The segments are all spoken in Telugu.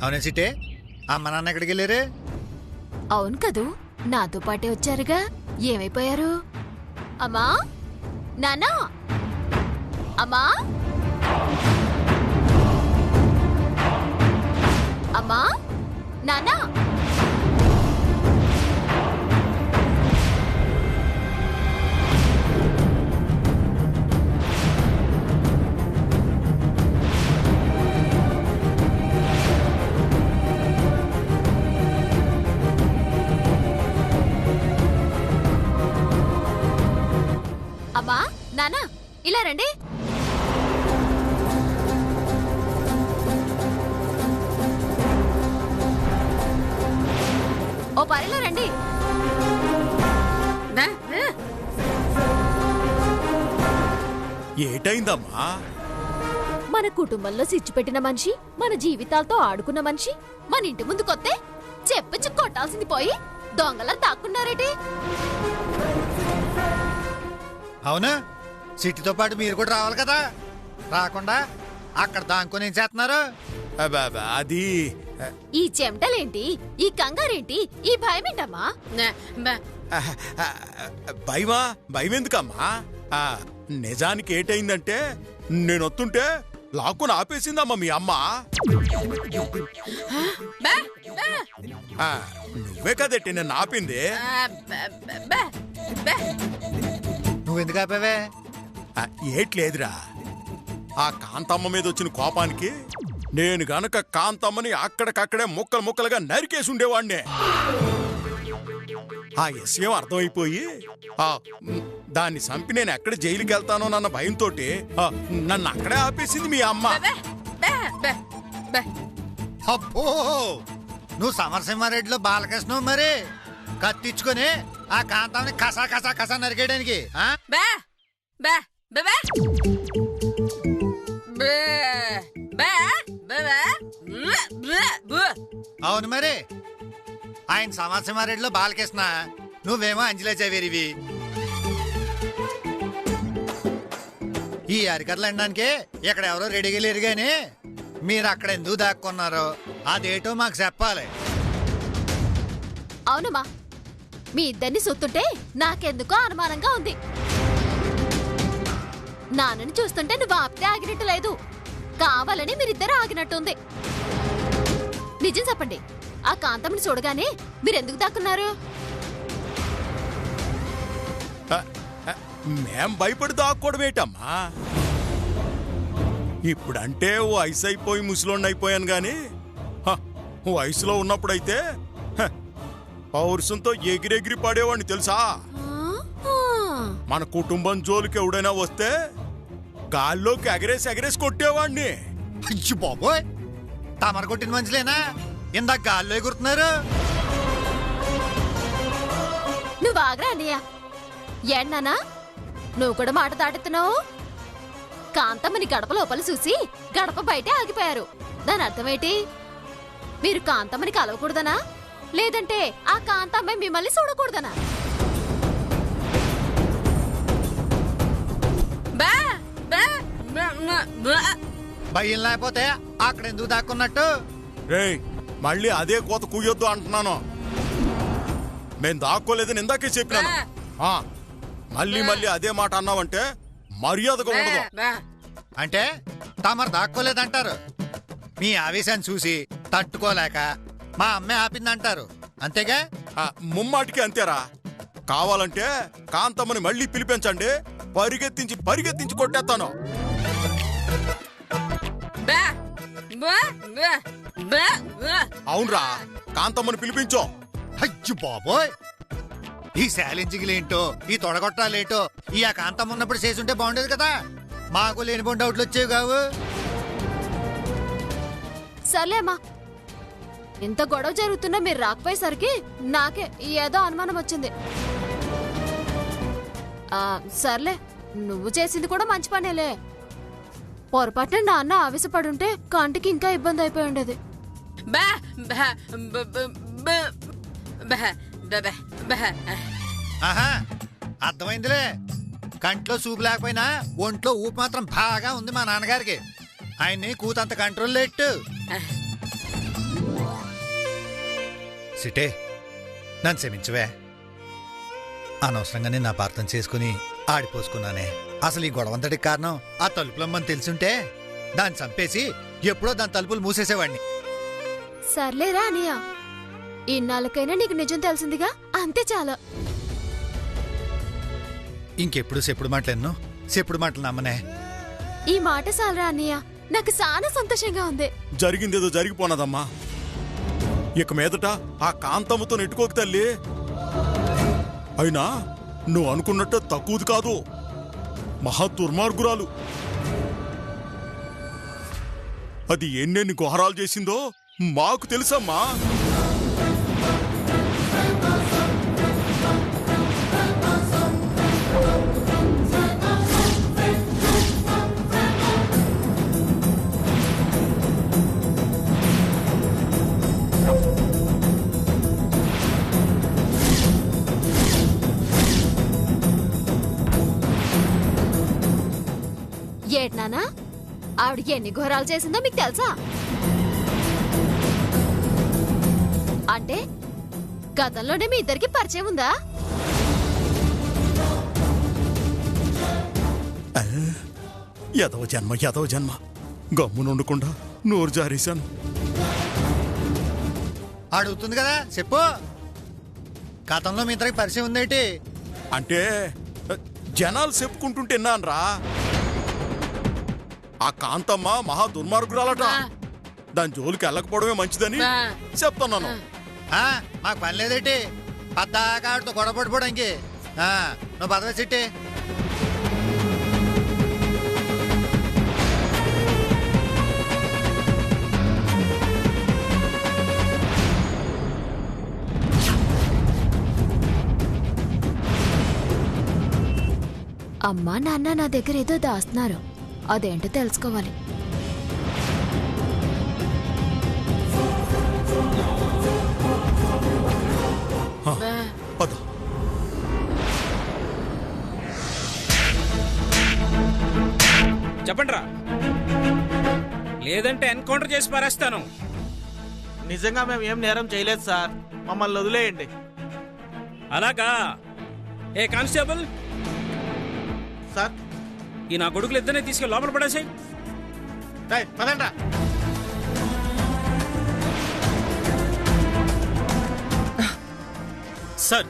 అవునే సిటే, అమ్మ నాన్న ఎక్కడికి వెళ్ళారు? అవును కదూ, నాతో పాటే వచ్చారుగా. ఏమైపోయారు? అమ్మా, నానా, అమ్మా, అమ్మా, నానా. అమ్మా, నానా, ఇలా రండి. ఓ పరిలో రండి. ఏటైందమ్మా? మన కుటుంబంలో సిచ్చిపెట్టిన మనిషి, మన జీవితాలతో ఆడుకున్న మనిషి మన ఇంటి ముందుకొస్తే చెప్పచ్చి కొట్టాల్సింది పోయి దొంగలా దాక్కున్నారేటి? అవును, సిటీతో పాటు మీరు కూడా రావాలి కదా. రాకుండా అక్కడ దాంకొని ఏం చేస్తున్నారు? అది ఈ చెమటలేంటి, ఈ కంగారేంటి, ఈ భయమేంటమ్మా? భయమా? భయమెందుకమ్మా? నిజానికి ఏటైందంటే నేనొత్తుంటే లాక్కుని ఆపేసిందమ్మా మీ అమ్మ. నువ్వే కదట్టి నేను ఆపింది. నువ్వెందుకు ఆపావే? ఏట్లేదురా, ఆ కాంతమ్మ మీద వచ్చిన కోపానికి నేను గనక కాంతమ్మని అక్కడికక్కడే ముక్కలు ముక్కలుగా నరికేసి ఉండేవాడినే. ఆ విషయం అర్థమైపోయి దాన్ని చంపి నేను ఎక్కడ జైలుకి వెళ్తానో నన్న భయంతో నన్ను అక్కడే ఆపేసింది మీ అమ్మ. అబ్బో, నువ్వు సమరసింహారెడ్డిలో బాలకృష్ణ మరి కత్తిచ్చుకొని ఆ కాంతాన్ని కసా కసా కసా నరికేయడానికి. అవును మరి, ఆయన సమరసింహారెడ్డిలో బాలకృష్ణ, నువ్వేమో అంజలే చవేరివి. ఈ అరికర్లు అనడానికి ఇక్కడ ఎవరో రెడీగా లేరు గాని మీరు అక్కడ ఎందుకు దాక్కున్నారో అదేటో మాకు చెప్పాలి. అవునమ్మా, మీ ఇద్దరిని సొత్తుంటే నాకెందుకో అనుమానంగా ఉంది. నాన్నని చూస్తుంటే నువ్వు ఆపితే ఆగినట్టు లేదు, కావాలని మీరిద్దరు ఆగినట్టుంది. నిజం చెప్పండి, ఆ కాంతమ్మని చూడగానే మీరెందుకు దాక్కున్నారు? మేం భయపడి దాక్కోవడమేటమ్మా? ఇప్పుడంటే వయసు అయిపోయి ముసలోండి అయిపోయాను గాని వయసులో ఉన్నప్పుడైతే పౌరుషంతో ఎగిరెగిరి పడేవాడిని తెలుసా. మన కుటుంబం జోలికి ఎవడైనా వస్తే గాల్లోకి ఎగరేసి కొట్టేవాడిని. అయ్యో బాబోయ్, తమరు కొట్టిన మనుషులేనా ఇందాక గాల్లో ఎగురుతున్నారు? నువ్వు ఆగ్రా అన్నయ్య. ఏన్నానా, నువ్వు కూడా మాట దాటుతున్నావు. కాంతమ్మని గడప లోపల చూసి గడప బయటే ఆగిపోయారు. దాని అర్థమేంటి? మీరు కాంతమ్మని కలవకూడదనా, లేదంటే ఆ కాంతమ్మ మిమ్మల్ని చూడకూడదనా? భయం లేకపోతే అక్కడ ఎందుకు దాక్కున్నట్టు? రేయ్, మళ్ళీ అదే కోత కూయొద్దు అంటున్నాను. మేం దాక్కోలేదని ఇందాకే చెప్పాను. మళ్ళీ మళ్ళీ అదే మాట అన్నావంటే మర్యాదగా ఉండదు. అంటే తమరు దాక్కోలేదంటారు. మీ ఆవేశాన్ని చూసి తట్టుకోలేక మా అమ్మే ఆపిందంటారు, అంతేగా? ముమ్మాటికి అంతేరా. కావాలంటే కాంతమ్మని మళ్ళీ పిలిపించండి, పరిగెత్తించి కొట్టేస్తాను. అవునరా, కాంతమ్మని పిలిపించో. అయ్యో బాబోయ్, ఈ శాలించిగిలేంటో, ఈ తొడగొట్టాలేంటో ఈ ఆ కాంతమ్మ ఉన్నప్పుడు చేసుంటే బాగుండేది కదా. మాకు లేనిపోయిన డౌట్లు వచ్చేవి కావు. సర్లేమ్మా, ఇంత గొడవ జరుగుతున్నా మీరు రాకపోయేసరికి నాకే ఏదో అనుమానం వచ్చింది. సర్లే, నువ్వు చేసింది కూడా మంచి పనేలే. పొరపాటున నాన్న ఆవేశపడుంటే కంటికి ఇంకా ఇబ్బంది అయిపోయి ఉండేది. ఆహా, అర్థమైందిలే. కంట్లో చూపు లేకపోయినా ఒంట్లో ఊపు మాత్రం బాగా ఉంది మా నాన్నగారికి. ఆయన్ని కూతంత కంట్రోల్ లెట్టు. సిటే నన్ను క్షమించవే. అనవసరంగా నేను అపార్థం చేసుకుని ఆడిపోసుకున్నానే. అసలు ఈ గొడవంతటికి కారణం ఆ తలుపులమ్మని తెలుసుంటే దాన్ని చంపేసి ఎప్పుడో దాని తలుపులు మూసేసేవాడిని. సర్లేరా అనియా, ఇన్నాళ్ళకైనా నీకు నిజం తెలిసిందిగా, అంతే చాలా. ఇంకెప్పుడు చెప్పుడు మాటలు ఎన్నో చెప్పుడు మాటలు నమ్మనే. ఈ మాట చాలరా అన్నయ్య, నాకు చాలా సంతోషంగా ఉంది. జరిగిందేదో జరిగిపోనదమ్మా. ఇక మీదట ఆ కాంతమ్మతో నెట్టుకోక తల్లి. అయినా నువ్వు అనుకున్నట్టు తక్కువది కాదు, మహా దుర్మార్గురాలు. అది ఎన్నెన్ని ఘోరాలు చేసిందో మాకు తెలుసమ్మా. ఏట్నానా, ఆవిడ ఎన్ని ఘోరాలు చేసిందో మీకు తెలుసా? అంటే గతంలోనే మీ ఇద్దరికి పరిచయం ఉందా? ఎదవ జన్మ గమ్మునుండకుండా నోరు జారేశాను. అడుగుతుంది కదా చెప్పు. గతంలో మీ ఇద్దరికి పరిచయం ఉందేంటి? అంటే జనాలు చెప్పుకుంటుంటే విన్నాన్రా, ఆ కాంతమ్మ మహా దుర్మార్గురాలట. దాని జోలికి వెళ్ళకపోవడమే మంచిదని చెప్తున్నాను. మాకు పని లేదేంటి పద్దాకాడితో గొడవ పడిపోవడానికి. నువ్వు పదవే సిట్టి. అమ్మా నాన్న నా దగ్గర ఏదో దాస్తున్నారు, అదేంటో తెలుసుకోవాలి. చెప్పండిరా, లేదంటే ఎన్కౌంటర్ చేసి పారేస్తాను. నిజంగా మేము ఏం నేరం చేయలేదు సార్, మమ్మల్ని వదిలేయండి. అలాగా? ఏ కానిస్టేబుల్ సార్, ఈ నా కొడుకులు ఇద్దరిని తీసుకెళ్ళి లోపల పడేసాయి. పదండ్రా. సార్,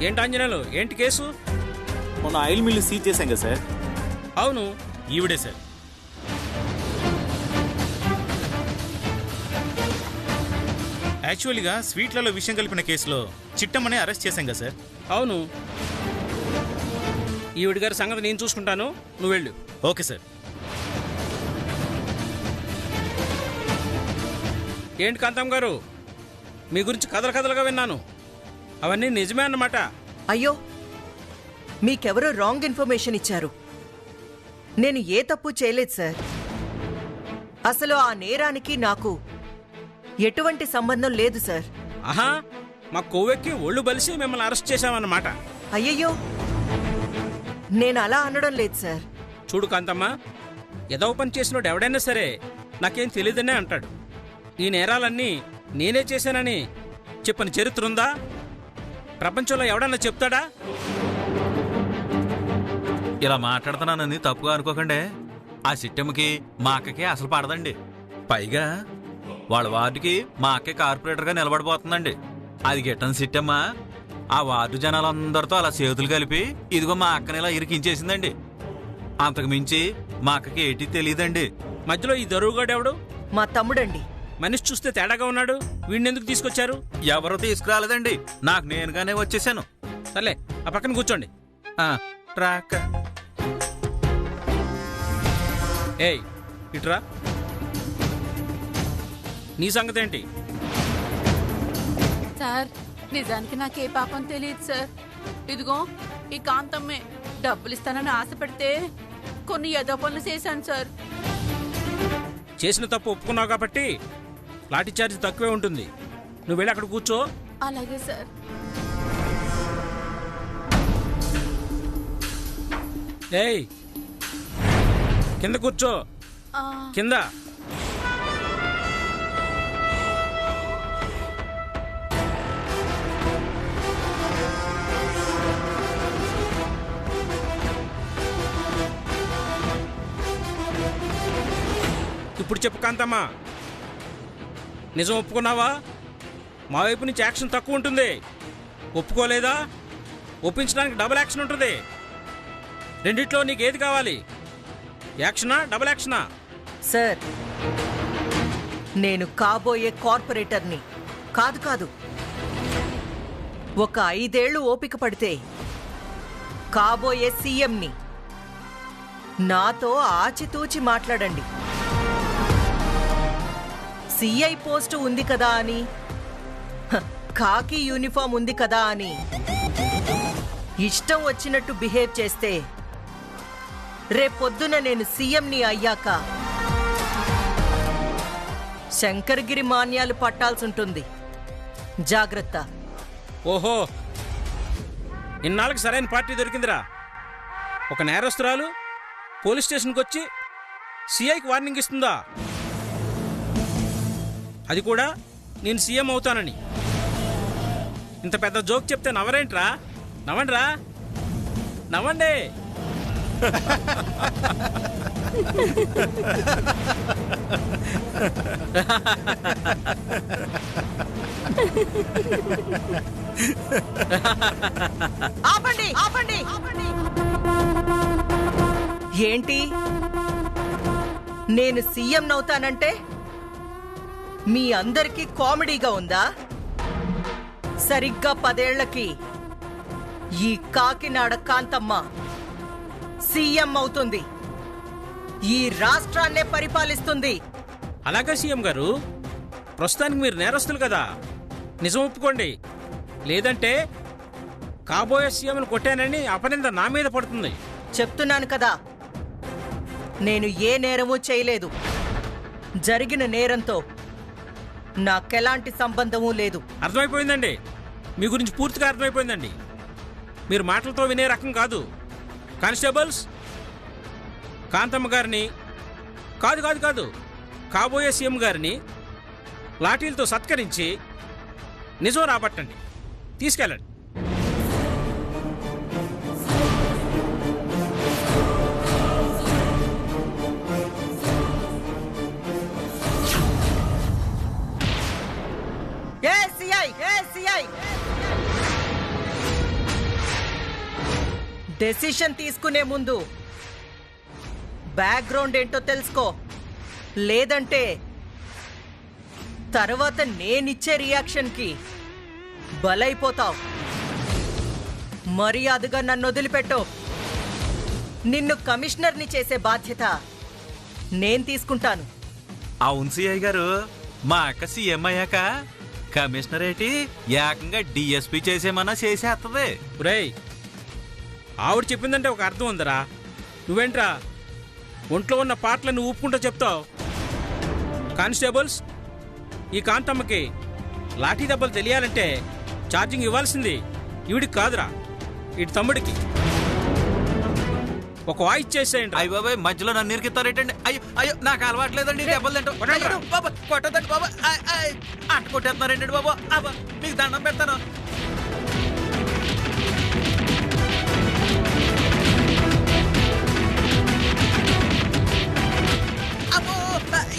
ఏంటి ఆంజనేయులు, ఏంటి కేసు? మొన్న ఆయిల్ మిల్లు సీజ్ చేశాం కదా సార్. అవును, ఈవిడే సార్. యాక్చువల్గా స్వీట్లలో విషయం కలిపిన కేసులో చిట్టమ్మని అరెస్ట్ చేశాం కదా సార్. అవును, ఈవిడ గారి సంగతి నేను చూసుకుంటాను, నువ్వు వెళ్ళు. Okay sir. ఏంటి కాంతమ్మ గారు, మీ గురించి కథలుగా విన్నాను, అవన్నీ నిజమే అన్నమాట? అయ్యో, మీకెవరో రాంగ్ ఇన్ఫర్మేషన్ ఇచ్చారు. నేను ఏ తప్పు చేయలేదు సార్. అసలు ఆ నేరానికి నాకు ఎటువంటి సంబంధం లేదు సార్. ఆహా, మా కొవ్వెక్కి ఒళ్ళు బలిసి మిమ్మల్ని అరెస్ట్ చేశామన్నమాట. అయ్యయ్యో, నేను అలా అనడం లేదు సార్. చూడు కాంతమ్మ, ఏదో పని చేసినోడు ఎవడైనా సరే నాకేం తెలియదనే అంటాడు. ఈ నేరాలన్నీ నేనే చేశానని చెప్పని చరిత్ర ఉందా? ప్రపంచంలో ఎవడన్నా చెప్తాడా? ఇలా మాట్లాడుతున్నానని తప్పుగా అనుకోకండి. ఆ సిట్టమ్మకి మా అక్కకి అసలు పడదండి. పైగా వాళ్ళ వార్డుకి మా అక్కే కార్పొరేటర్గా నిలబడిపోతుందండి. అది గిట్టని సిట్టమ్మ ఆ వార్డు జనాలందరితో అలా చేతులు కలిపి ఇదిగో మా అక్కని ఇలా ఇరికించేసిందండి. అంతకు మించి మా అక్కకి ఏటీ తెలియదండి. మధ్యలో ఈ దరువుగాడెవడు? మా తమ్ముడండి. మనిషి చూస్తే తేడాగా ఉన్నాడు, వీడినెందుకు తీసుకొచ్చారు? ఎవరో తీసుకురాలేదండి, నాకు నేనుగానే వచ్చేసాను. సర్లే, ఆ పక్కన కూర్చోండి. ట్రాక్. ఏయ్, ఇట్రా. నీ సంగతి ఏంటి? సార్, నిజానికి నాకే పాపం తెలియదు సార్. ఇదిగో ఈ కాంతమ్మే డబ్బులు ఇస్తానని ఆశపడితే కొన్ని ఏదో పనులు చేశాను సార్. చేసిన తప్పు ఒప్పుకున్నావు కాబట్టి లాఠీ చార్జ్ తక్కువే ఉంటుంది. నువ్వు వెళ్ళి అక్కడ కూర్చో. అలాగే సార్. ఏయ్, కింద కూర్చో. కింద. ఇప్పుడు చెప్పు కాంతమ్మా, నిజం ఒప్పుకున్నావా? మా వైపు నుంచి యాక్షన్ తక్కువ ఉంటుంది. ఒప్పుకోలేదా? ఒప్పించడానికి డబుల్ యాక్షన్ ఉంటుంది. రెండిట్లో నీకు ఏది కావాలి? యాక్షనా, డబుల్ యాక్షనా? సార్, నేను కాబోయే కార్పొరేటర్ని కాదు కాదు. ఒక 5 ఏళ్లు ఓపిక పడితే కాబోయే సీఎంని. నాతో ఆచితూచి మాట్లాడండి. సిఐ పోస్టు ఉంది కదా అని, కాకి యూనిఫామ్ ఉంది కదా అని ఇష్టం వచ్చినట్టు బిహేవ్ చేస్తే రేపొద్దున నేను సీఎంని అయ్యాక శంకరగిరి మాన్యాలు పట్టాల్సుంటుంది. జాగ్రత్త. ఓహో, ఇన్నాళ్ళకి సరైన పార్టీ దొరికిందిరా. ఒక నేరస్తురాలు పోలీస్ స్టేషన్కి వచ్చి సిఐకి వార్నింగ్ ఇస్తుందా? అది కూడా నేను సీఎం అవుతానని. ఇంత పెద్ద జోక్ చెప్తే నవ్వరేంట్రా? నవ్వండిరా, నవ్వండి. ఆపండి, ఆపండి, ఆపండి. ఏంటి, నేను సీఎం నవుతానంటే మీ అందరికీ కామెడీగా ఉందా? సరిగ్గా 10 ఏళ్లకి ఈ కాకినాడ కాంతమ్మ సీఎం అవుతుంది. ఈ రాష్ట్రాన్నే పరిపాలిస్తుంది. అలాగే సీఎం గారు, ప్రస్తుతానికి మీరు నేరస్తులు కదా, నిజం ఒప్పుకోండి. లేదంటే కాబోయే సీఎంను కొట్టానని అపనింద నా మీద పడుతుంది. చెప్తున్నాను కదా, నేను ఏ నేరమూ చేయలేదు. జరిగిన నేరంతో నాకెలాంటి సంబంధమూ లేదు. అర్థమైపోయిందండి, మీ గురించి పూర్తిగా అర్థమైపోయిందండి. మీరు మాటలతో వినే రకం కాదు. కానిస్టేబుల్స్, కాంతమ్మ గారిని కాదు కాదు కాదు కాబోయే సీఎం గారిని లాఠీలతో సత్కరించి నిజం రాబట్టండి, తీసుకెళ్ళండి. డెసిషన్ తీసుకునే ముందు బ్యాక్గ్రౌండ్ ఏంటో తెలుసుకో. లేదంటే తర్వాత నేనిచ్చే రియాక్షన్కి బలైపోతావు. మర్యాదగా నన్ను వదిలిపెట్టు. నిన్ను కమిషనర్ని చేసే బాధ్యత నేను తీసుకుంటాను. అవును సిఐ గారు, మా అక్క సీఎం అయ్యాక కమిషనర్ ఏంటి ఏకంగా డిఎస్పీ చేసేమన్నా చేసేస్తుంది. రేయ్, ఆవిడ చెప్పిందంటే ఒక అర్థం ఉందరా. నువ్వేంట్రా ఒంట్లో ఉన్న పాటలను ఊపుకుంటూ చెప్తావు? కానిస్టేబుల్స్, ఈ కాంతమ్మకి లాఠీ దెబ్బలు తెలియాలంటే ఛార్జింగ్ ఇవ్వాల్సింది ఈవిడికి కాదురా, ఇటు తమ్ముడికి. ఒక వాయిస్ చేసేయండి. అయ్య బాబాయ్, మధ్యలో నన్ను ఇరికిస్తారేటండి. అయ్యో అయ్యో, నాకు అలవాట్లేదండి దెబ్బలు తింటాం. బాబా కొట్టదండి బాబా, అంట కొట్టేస్తున్నారేంటండి బాబా. అబ్బా, మీకు దండం పెడతాను.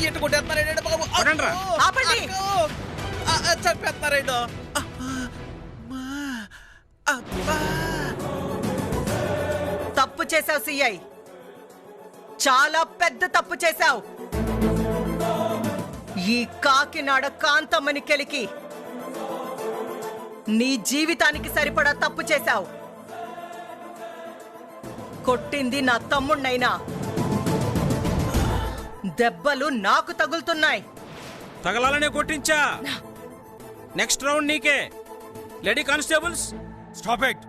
ఎట్టు కొట్టేస్తున్నారేంటండి బాబు. చంపేస్తున్నారేంటో. తప్పు చేశావు సిఐ, చాలా పెద్ద తప్పు చేశావు. ఈ కాకినాడ కాంతమ్మని కెలికి నీ జీవితానికి సరిపడా తప్పు చేశావు. కొట్టింది నా తమ్ముణ్ణైనా దెబ్బలు నాకు తగులుతున్నాయి. తగలాలనే కొట్టించా. నెక్స్ట్ రౌండ్ నీకే. Lady constables, stop it.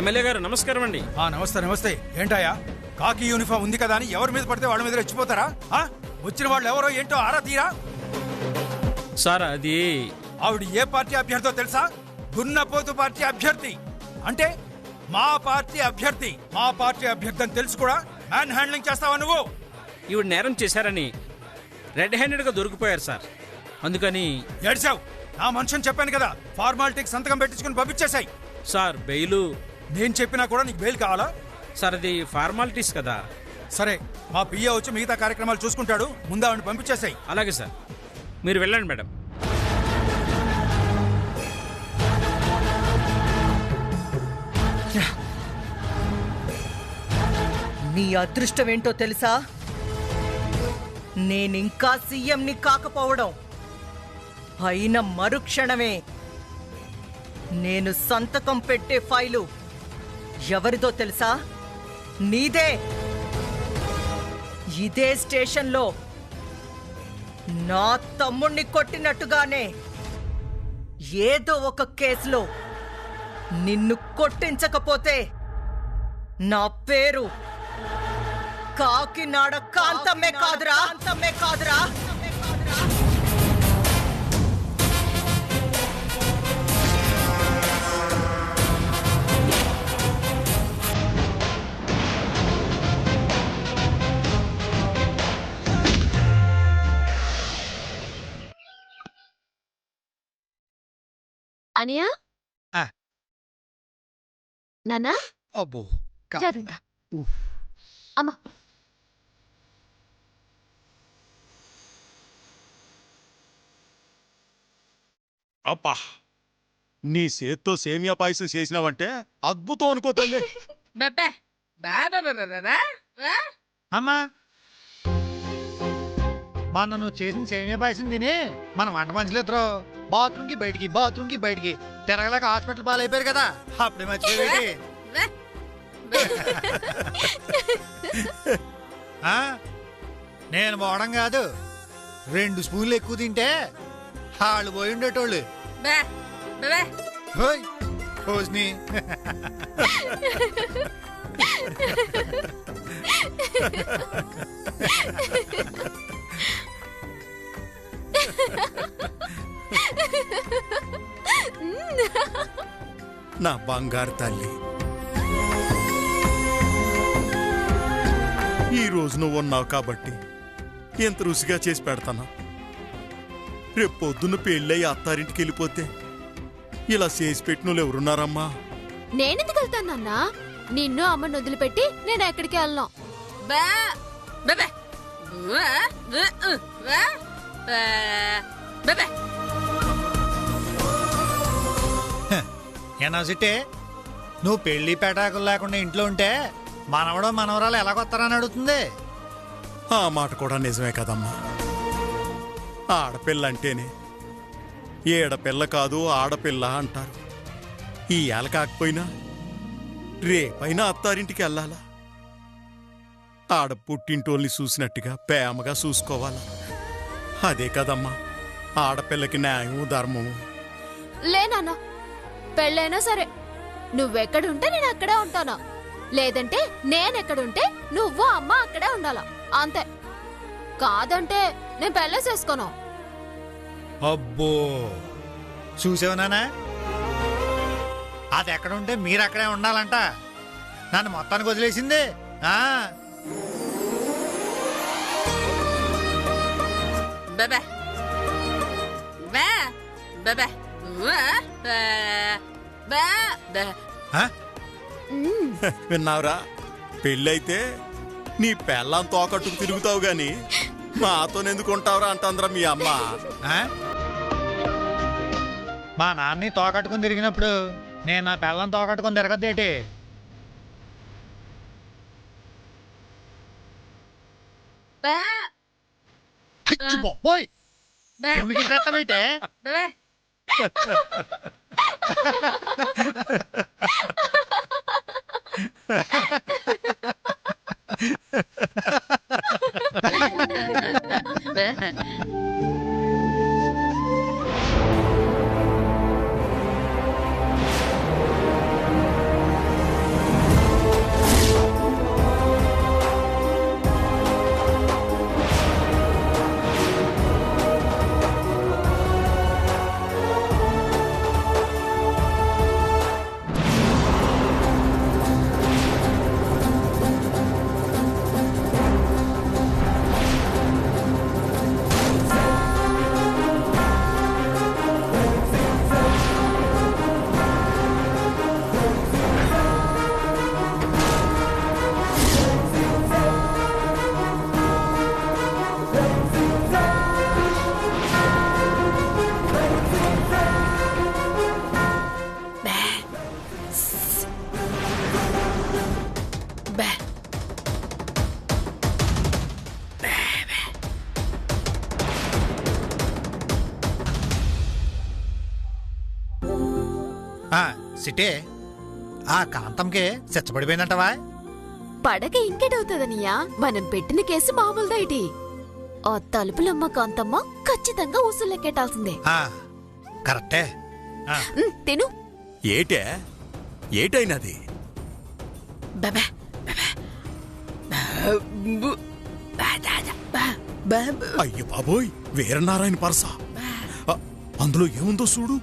MLA గారు నమస్కారం అండి. నమస్తే నమస్తే. ఏంటయ్యా, కాకి యూనిఫామ్ ఉంది కదా అని ఎవరి మీద పడితే వాళ్ళ మీద రెచ్చిపోతారా? వచ్చిన వాళ్ళు ఎవరో ఏంటో ఆరా తీరా. సార్, అది ఆవిడ ఏ పార్టీ అభ్యర్థో తెలుసా? దున్నపోతు పార్టీ అభ్యర్థి. అంటే మా పార్టీ అభ్యర్థి. మా పార్టీ అభ్యర్థి అని తెలుసు కూడా మ్యాన్ హ్యాండ్లింగ్ చేస్తావా నువ్వు? ఈవిడ నేరం చేశారని రెడ్ హ్యాండెడ్ గా దొరికిపోయారు సార్. అందుకని ఏడ్చావు. నా మనిషిని చెప్పాను కదా, ఫార్మాలిటీకి సంతకం పెట్టించుకుని పంపించేశాయి. Sir bail. నేను చెప్పినా కూడా నీకు బెయిల్ కావాలా? సార్ అది ఫార్మాలిటీస్ కదా. సరే, మా పిఏ వచ్చి మిగతా కార్యక్రమాలు చూసుకుంటాడు. ముందు ఆవిడని పంపించేశాయి. అలాగే సార్, మీరు వెళ్ళండి మేడం. నీ అదృష్టం ఏంటో తెలుసా? నేనింకా సీఎంని కాకపోవడం. అయిన మరుక్షణమే నేను సంతకం పెట్టే ఫైలు ఎవరిదో తెలుసా? నీదే. ఇదే స్టేషన్లో నా తమ్ముణ్ణి కొట్టినట్టుగానే ఏదో ఒక కేసులో నిన్ను కొట్టించకపోతే నా పేరు కాకినాడ కాంతమ్మే కాదురా. అనియా ఆ. నాన్నా అబ్బో జరుగా అమ్మా. అబ్బా, నీ చేత్తో సేమియా పాయసం చేసినావంటే అద్భుతం అనుకో తల్లి. అమ్మా, మొన్న నువ్వు చేసిన సేమియా పాయసం తిని మన వంట మనుషులు ఇద్దరు బాత్రూమ్కి బయటికి తిరగలేక హాస్పిటల్ పాలైపోయారు కదా. అప్పుడే మర్చిపోయి నేను పోవడం కాదు, 2 స్పూన్లు ఎక్కువ తింటే వాళ్ళు పోయి ఉండేటోళ్ళు. హోయ్ భోజ్ని. నా బంగారు తల్లి, ఈ రోజు నువ్వు ఉన్నావు కాబట్టి ఎంత రుచిగా చేసి పెడతాను. రేపు పొద్దున్న పెళ్ళయి అత్తారింటికి వెళ్ళిపోతే ఇలా చేసి పెట్టిన వాళ్ళు ఎవరున్నారమ్మా? నేనెందుకు వెళ్తానన్నా? నిన్ను అమ్మని వదిలిపెట్టి నేను ఎక్కడికి వెళ్ళను. ఏనా సిట్టే, నువ్వు పెళ్లి పేటాకులు లేకుండా ఇంట్లో ఉంటే మనవడో మనవరాలు ఎలాగొస్తారని అడుగుతుంది. ఆ మాట కూడా నిజమే కదమ్మా. ఆడపిల్ల అంటేనే ఏడపిల్ల కాదు ఆడపిల్ల అంటారు. ఈ ఏళ్ళ కాకపోయినా రేపైనా అత్తారింటికి వెళ్ళాలా? ఆడ పుట్టింటోళ్ళని చూసినట్టుగా ప్రేమగా చూసుకోవాలా? అదే కదమ్మా ఆడపిల్లకి న్యాయము ధర్మము. లేనన్నా, పెళ్ళైనా సరే నువ్వెక్కడుంటే నేను అక్కడే ఉంటాను. లేదంటే నేనెక్కడుంటే నువ్వు అమ్మ అక్కడే ఉండాలా, అంతే. కాదంటే నేను పెళ్ళేసేసుకోను. అబ్బో, చూసావునానా? అది ఎక్కడుంటే మీరు అక్కడే ఉండాలంట. నన్ను మొత్తానికి వదిలేసింది. విన్నావురా? పెళ్ళైతే నీ పెళ్ళం తోకట్టుకు తిరుగుతావు గాని మాతోనెందుకు ఉంటావురా అంటాంద్రా మీ అమ్మ. మా నాన్నని తోకట్టుకుని తిరిగినప్పుడు నేను నా పిల్లని తోకట్టుకుని తిరగద్దేటి? పోయి ఎందుకంటే సిటే ఆ కాంతంకే సెచ్చబడిపోయిందంటవా? పడక ఇంకేటవుతుందనియా, మనం పెట్టిన కేసు మామూలుదైటి. ఆ తలుపులమ్మ కాంతమ్మ ఖచ్చితంగా ఉసులెక్కెట్టాల్సిందే. కరెక్టే. తిను. ఏటైనది? అయ్య బాబోయ్, వీరనారాయణ పరస. అందులో ఏముందో చూడు.